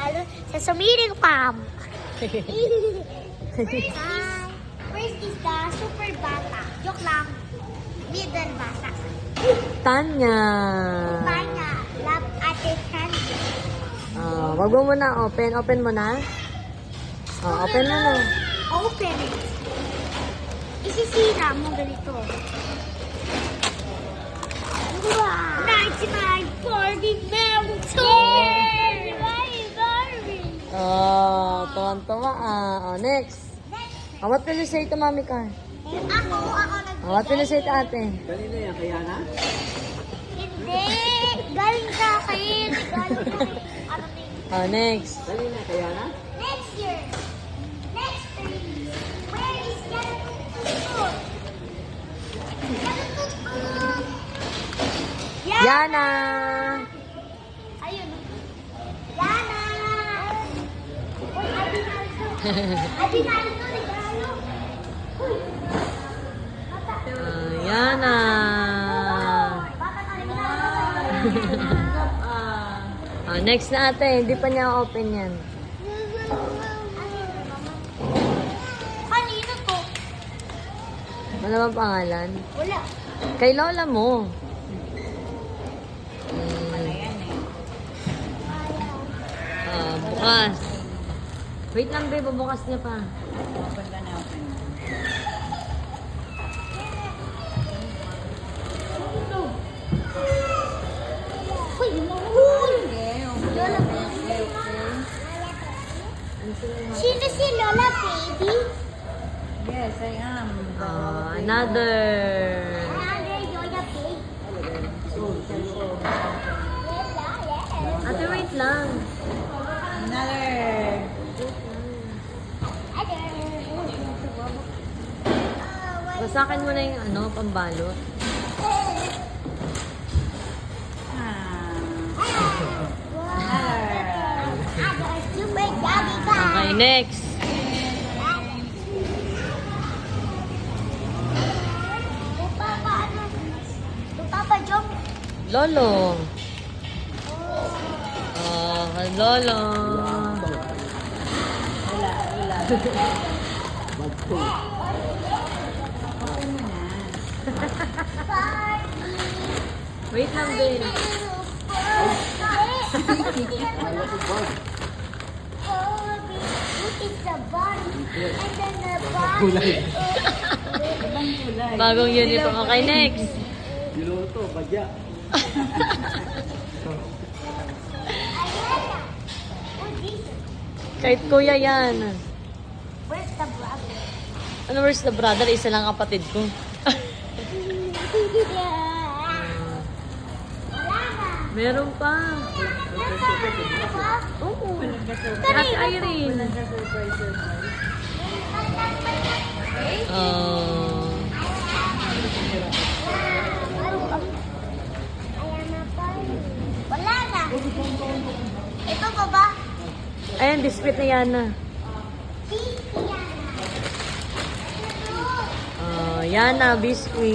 regalo sa Sumiling Farm. First is the super bata. Joke lang. Middle bata. Tanya. Tanya, love ate Candy. Wag mo muna open. Open mo na. Open mo na. Open it. Isisira mo ganito. Wow! 99 Barbie Melton! Barbie! Tuwan-tuwa. Next. What will you say to Mami Car? Ako nag- What will you say to ate? Kanina yan, kaya na? Hindi! Galing sa akin! Galing sa akin. Next. Kanina, kaya na? Next year! Next year! Where is Galatutut? Galatutut! Yana. Ayun. Yana! Uy, Abinaldo! Abinaldo, regalo! Uy! Bata! Yana. Bata ka regalo! Next na ate. Hindi pa niya open yan. Kanino to? Ano bang pangalan? Wala. Kay Lola mo. Bukas. Wait lang, babe. Bukas niya pa. Uy! Uy! Lola Baby. Sino si Lola Baby? Yes, I am. Another. Another Lola Baby. Ate, wait lang. Another. Basakin mo na yung pambalot. Okay, next. Papa John. Lolo. Lolo. Wait lang, babe. Bagong uniform. Okay, next. Niluto, badya. Kahit kuya yan. Where's the brother? Ano, where's the brother? Isa lang kapatid ko. Wala na. Meron pa. Oo. Ate Irene. Wala na. Ito ba ba? Ayan, biscuit na yan na. Yana, biscuit.